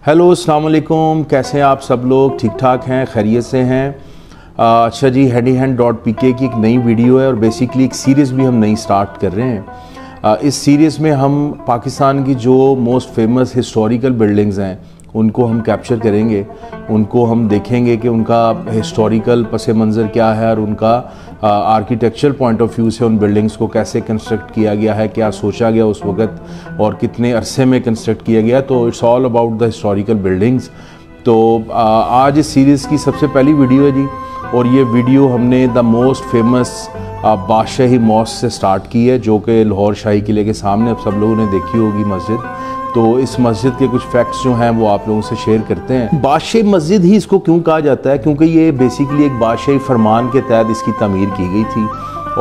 Hello अस्सलाम वालेकुम, कैसे हैं आप सब लोग? ठीक ठाक हैं, खैरियत से हैं? अच्छा जी, handyhand.pk की एक नई वीडियो है और बेसिकली एक सीरीज़ भी हम नई स्टार्ट कर रहे हैं। इस सीरीज़ में हम पाकिस्तान की जो मोस्ट फेमस हिस्टोरिकल बिल्डिंग्स हैं उनको हम कैप्चर करेंगे, उनको हम देखेंगे कि उनका हिस्टोरिकल पस मंज़र क्या है और उनका आर्किटेक्चरल पॉइंट ऑफ व्यू से उन बिल्डिंग्स को कैसे कंस्ट्रक्ट किया गया है, क्या सोचा गया उस वक़्त और कितने अरसे में कंस्ट्रक्ट किया गया। तो it's all about the historical buildings. तो आज इस सीरीज़ की सबसे पहली वीडियो है जी, और ये वीडियो हमने the most famous Badshahi mosque से स्टार्ट की है, जो कि लाहौर शाही किले के सामने अब सब लोगों ने देखी होगी मस्जिद। तो इस मस्जिद के कुछ फैक्ट्स जो हैं वो आप लोगों से शेयर करते हैं। बादशाही मस्जिद ही इसको क्यों कहा जाता है? क्योंकि ये बेसिकली एक बादशाही फरमान के तहत इसकी तमीर की गई थी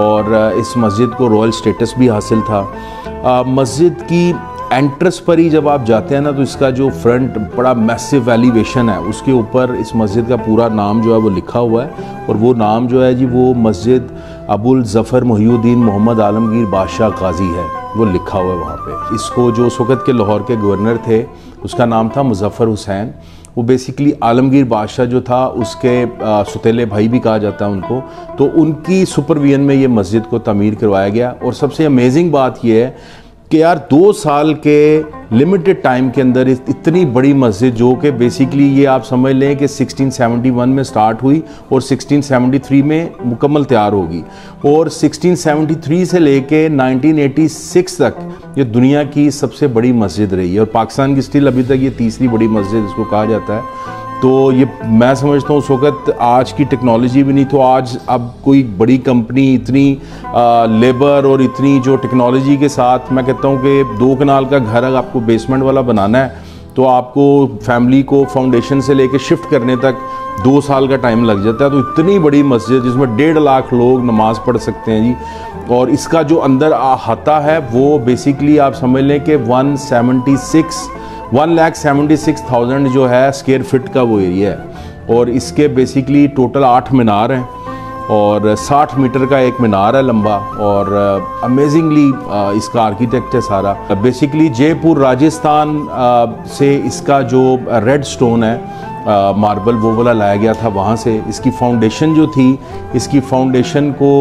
और इस मस्जिद को रॉयल स्टेटस भी हासिल था। मस्जिद की एंट्रेंस पर ही जब आप जाते हैं ना, तो इसका जो फ्रंट बड़ा मैसिव एलिवेशन है, उसके ऊपर इस मस्जिद का पूरा नाम जो है वो लिखा हुआ है, और वो नाम जो है जी वो मस्जिद अबुल ज़फ़र मुहिउद्दीन मोहम्मद आलमगीर बादशाह गाजी है, वो लिखा हुआ है वहाँ पे। इसको जो उस वक़्त के लाहौर के गवर्नर थे उसका नाम था मुज़फ़्फ़र हुसैन। वो बेसिकली आलमगीर बादशाह जो था उसके सुतेले भाई भी कहा जाता है उनको। तो उनकी सुपरविजन में ये मस्जिद को तमीर करवाया गया। और सबसे अमेजिंग बात ये है कि यार 2 साल के लिमिटेड टाइम के अंदर इतनी बड़ी मस्जिद, जो कि बेसिकली ये आप समझ लें कि 1671 में स्टार्ट हुई और 1673 में मुकम्मल तैयार होगी, और 1673 से लेके 1986 तक ये दुनिया की सबसे बड़ी मस्जिद रही है, और पाकिस्तान की स्टिल अभी तक ये तीसरी बड़ी मस्जिद इसको कहा जाता है। तो ये मैं समझता हूँ उस वक़्त आज की टेक्नोलॉजी भी नहीं, तो आज अब कोई बड़ी कंपनी इतनी लेबर और इतनी जो टेक्नोलॉजी के साथ, मैं कहता हूँ कि 2 कनाल का घर अगर आपको बेसमेंट वाला बनाना है तो आपको फैमिली को फाउंडेशन से लेके शिफ्ट करने तक 2 साल का टाइम लग जाता है। तो इतनी बड़ी मस्जिद जिसमें 1.5 लाख लोग नमाज़ पढ़ सकते हैं जी, और इसका जो अंदर अहाता है वो बेसिकली आप समझ लें कि 1,76,000 जो है स्क्वायर फिट का वो एरिया है, और इसके बेसिकली टोटल 8 मीनार हैं और 60 मीटर का एक मीनार है लंबा, और अमेजिंगली इसका आर्किटेक्ट है सारा बेसिकली जयपुर राजस्थान से इसका जो रेड स्टोन है मार्बल वो वाला लाया गया था वहाँ से। इसकी फाउंडेशन जो थी, इसकी फाउंडेशन को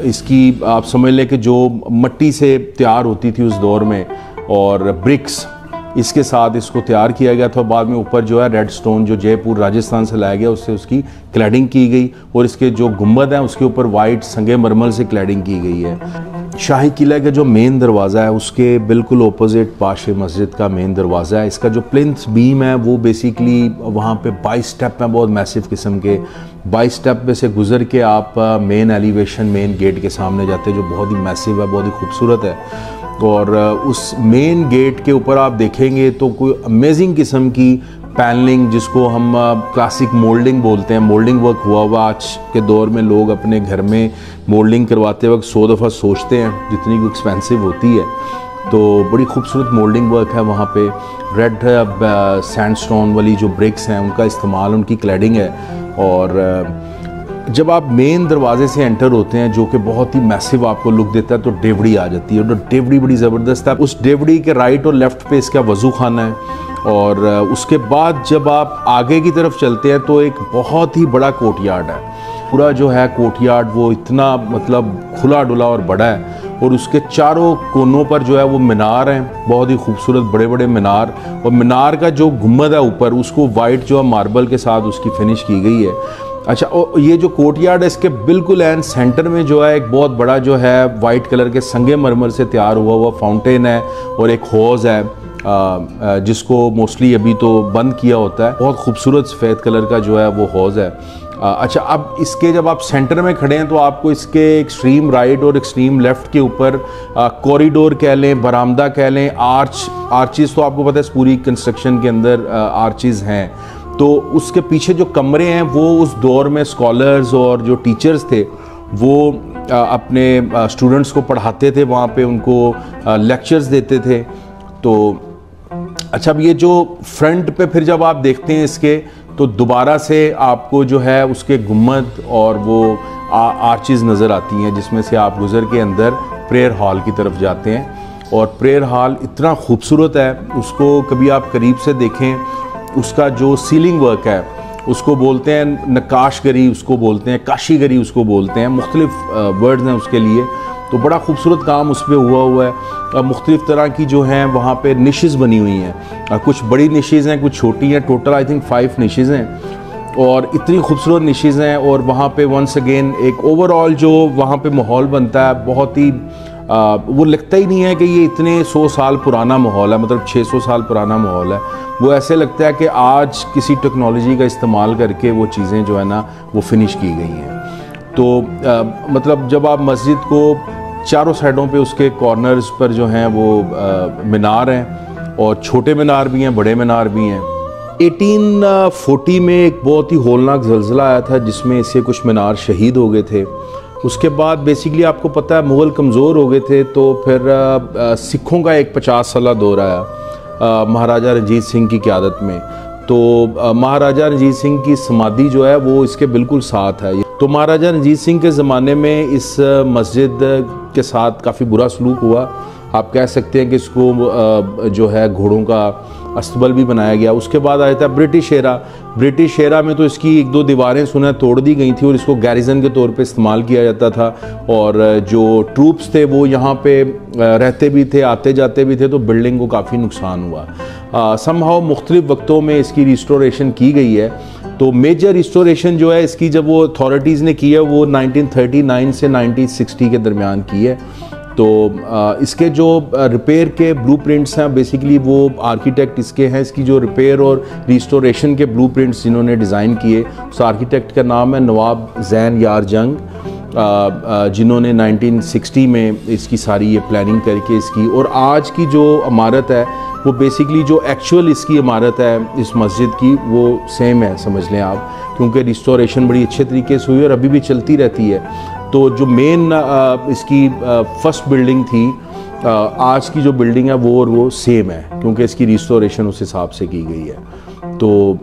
इसकी आप समझ लें कि जो मट्टी से तैयार होती थी उस दौर में, और ब्रिक्स इसके साथ इसको तैयार किया गया था। बाद में ऊपर जो है रेड स्टोन जो जयपुर राजस्थान से लाया गया उससे उसकी क्लैडिंग की गई, और इसके जो गुंबद हैं उसके ऊपर वाइट संगे मरमर से क्लैडिंग की गई है। शाही किला का जो मेन दरवाज़ा है उसके बिल्कुल ओपोजिट बादशाही मस्जिद का मेन दरवाज़ा है। इसका जो प्लिंथ बीम है वो बेसिकली वहाँ पे 22 स्टेप हैं, बहुत मैसिव किस्म के 22 स्टेप में से गुजर के आप मेन एलिवेशन मेन गेट के सामने जाते हैं, जो बहुत ही मैसिव है, बहुत ही खूबसूरत है। और उस मेन गेट के ऊपर आप देखेंगे तो कोई अमेजिंग किस्म की पैनलिंग, जिसको हम क्लासिक मोल्डिंग बोलते हैं, मोल्डिंग वर्क हुआ हुआ। आज के दौर में लोग अपने घर में मोल्डिंग करवाते वक्त 100 दफ़ा सोचते हैं जितनी एक्सपेंसिव होती है। तो बड़ी खूबसूरत मोल्डिंग वर्क है वहाँ पे। रेड सैंडस्टोन वाली जो ब्रिक्स हैं उनका इस्तेमाल, उनकी क्लैडिंग है। और जब आप मेन दरवाजे से एंटर होते हैं, जो कि बहुत ही मैसिव आपको लुक देता है, तो डेवड़ी आ जाती है, और डेवड़ी बड़ी ज़बरदस्त है। उस डेवड़ी के राइट और लेफ़्ट पे इसका वज़ू खाना है, और उसके बाद जब आप आगे की तरफ चलते हैं तो एक बहुत ही बड़ा कोर्टयार्ड है। पूरा जो है कोर्टयार्ड वो इतना मतलब खुला डुला और बड़ा है, और उसके चारों कोनों पर जो है वो मीनार हैं, बहुत ही खूबसूरत बड़े बड़े मीनार, और मीनार का जो गुम्बद है ऊपर उसको वाइट जो है मार्बल के साथ उसकी फिनिश की गई है। अच्छा, और ये जो कोर्टयार्ड है इसके बिल्कुल एंड सेंटर में जो है एक बहुत बड़ा जो है वाइट कलर के संगे मरमर से तैयार हुआ फाउंटेन है, और एक हौज़ है जिसको मोस्टली अभी तो बंद किया होता है। बहुत खूबसूरत सफ़ेद कलर का जो है वो हौज़ है। अच्छा, अब इसके जब आप सेंटर में खड़े हैं तो आपको इसके एक्सट्रीम राइट और एक्सट्रीम लेफ़्ट के ऊपर कॉरिडोर कह लें, बरामदा कह लें, आर्चिज़ तो आपको पता है इस पूरी कंस्ट्रक्शन के अंदर आर्चिज़ हैं। तो उसके पीछे जो कमरे हैं वो उस दौर में स्कॉलर्स और जो टीचर्स थे वो अपने स्टूडेंट्स को पढ़ाते थे, वहाँ पे उनको लेक्चर्स देते थे। तो अच्छा, अब ये जो फ्रंट पे फिर जब आप देखते हैं इसके, तो दोबारा से आपको जो है उसके गुम्बद और वो आर्चिज़ नज़र आती हैं, जिसमें से आप गुज़र के अंदर प्रेयर हॉल की तरफ जाते हैं। और प्रेयर हॉल इतना खूबसूरत है, उसको कभी आप करीब से देखें। उसका जो सीलिंग वर्क है उसको बोलते हैं नक्काशगरी, उसको बोलते हैं काशीगरी, उसको बोलते हैं, मुख्तलिफ वर्ड्स हैं उसके लिए। तो बड़ा खूबसूरत काम उस पर हुआ है। मुख्तलिफ तरह की जो हैं वहाँ पे निशेज़ बनी हुई हैं, कुछ बड़ी निशेज़ हैं, कुछ छोटी हैं। टोटल आई थिंक 5 निशेज़ हैं और इतनी खूबसूरत निशेज़ हैं। और वहाँ पे वंस अगेन एक ओवरऑल जो वहाँ पे माहौल बनता है बहुत ही वो लगता ही नहीं है कि ये इतने 100 साल पुराना माहौल है, मतलब 600 साल पुराना माहौल है। वो ऐसे लगता है कि आज किसी टेक्नोलॉजी का इस्तेमाल करके वो चीज़ें जो है ना वो फिनिश की गई हैं। तो मतलब जब आप मस्जिद को चारों साइडों पे उसके कॉर्नर्स पर जो हैं वो मीनार हैं, और छोटे मीनार भी हैं, बड़े मीनार भी हैं। 1840 में एक बहुत ही होलनाक ज़लज़ला आया था जिसमें इससे कुछ मीनार शहीद हो गए थे। उसके बाद बेसिकली आपको पता है मुग़ल कमज़ोर हो गए थे, तो फिर सिखों का एक 50 साला दौर आया महाराजा रणजीत सिंह की क़यादत में। तो महाराजा रणजीत सिंह की समाधि जो है वो इसके बिल्कुल साथ है। तो महाराजा रणजीत सिंह के ज़माने में इस मस्जिद के साथ काफ़ी बुरा सलूक हुआ। आप कह सकते हैं कि इसको जो है घोड़ों का अस्तबल भी बनाया गया। उसके बाद आया था ब्रिटिश एरा। ब्रिटिश एरा में तो इसकी 1-2 दीवारें सुना तोड़ दी गई थी और इसको गैरिजन के तौर पे इस्तेमाल किया जाता था। और जो ट्रूप्स थे वो यहाँ पे रहते भी थे, आते जाते भी थे, तो बिल्डिंग को काफ़ी नुकसान हुआ। समहाउ मुख्तलिफ वक्तों में इसकी रिस्टोरेशन की गई है। तो मेजर रिस्टोरेशन जो है इसकी जब वो अथॉरिटीज़ ने की है वो 1939 से 1960 के दरमियान की है। तो इसके जो रिपेयर के ब्लूप्रिंट्स हैं बेसिकली वो आर्किटेक्ट इसके हैं। इसकी जो रिपेयर और रिस्टोरेशन के ब्लूप्रिंट्स जिन्होंने डिज़ाइन किए उस आर्किटेक्ट का नाम है नवाब ज़ैन यार जंग, जिन्होंने 1960 में इसकी सारी ये प्लानिंग करके इसकी। और आज की जो इमारत है वो बेसिकली जो एक्चुअल इसकी इमारत है इस मस्जिद की वो सेम है, समझ लें आप, क्योंकि रिस्टोरेशन बड़ी अच्छे तरीके से हुई और अभी भी चलती रहती है। तो जो मेन इसकी फर्स्ट बिल्डिंग थी, आज की जो बिल्डिंग है वो सेम है, क्योंकि इसकी रिस्टोरेशन उस हिसाब से की गई है। तो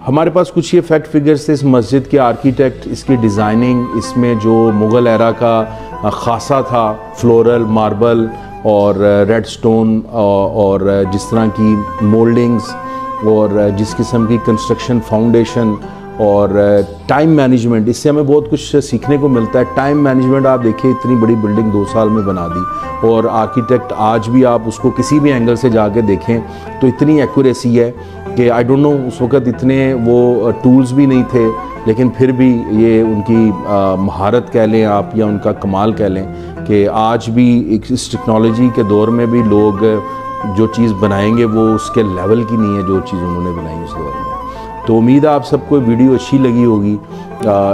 हमारे पास कुछ ये फैक्ट फिगर्स थे इस मस्जिद के आर्किटेक्ट, इसकी डिज़ाइनिंग, इसमें जो मुग़ल एरा का खासा था, फ्लोरल, मार्बल और रेड स्टोन और जिस तरह की मोल्डिंग्स और जिस किस्म की कंस्ट्रक्शन फाउंडेशन और टाइम मैनेजमेंट, इससे हमें बहुत कुछ सीखने को मिलता है। टाइम मैनेजमेंट आप देखिए, इतनी बड़ी बिल्डिंग 2 साल में बना दी। और आर्किटेक्ट आज भी आप उसको किसी भी एंगल से जाके देखें तो इतनी एक्यूरेसी है कि आई डोंट नो, उस वक़्त इतने वो टूल्स भी नहीं थे, लेकिन फिर भी ये उनकी महारत कह लें आप या उनका कमाल कह लें कि आज भी इस टेक्नोलॉजी के दौर में भी लोग जो चीज़ बनाएंगे वो उसके लेवल की नहीं है जो चीज़ उन्होंने बनाई उस दौर में। तो उम्मीद है आप सबको वीडियो अच्छी लगी होगी।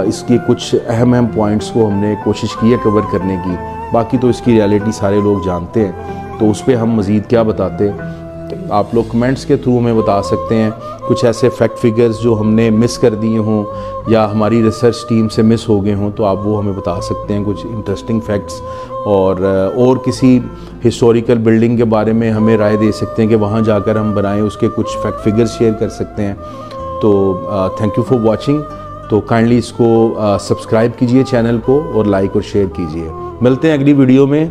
इसके कुछ अहम पॉइंट्स को हमने कोशिश की है कवर करने की, बाकी तो इसकी रियलिटी सारे लोग जानते हैं, तो उस पर हम मज़ीद क्या बताते हैं आप लोग कमेंट्स के थ्रू हमें बता सकते हैं। कुछ ऐसे फैक्ट फिगर्स जो हमने मिस कर दिए हों या हमारी रिसर्च टीम से मिस हो गए हों तो आप वो हमें बता सकते हैं, कुछ इंटरेस्टिंग फैक्ट्स। और किसी हिस्टोरिकल बिल्डिंग के बारे में हमें राय दे सकते हैं कि वहाँ जाकर हम बनाएं, उसके कुछ फैक्ट फिगर्स शेयर कर सकते हैं। तो थैंक यू फॉर वॉचिंग। तो काइंडली इसको सब्सक्राइब कीजिए चैनल को और लाइक और शेयर कीजिए। मिलते हैं अगली वीडियो में।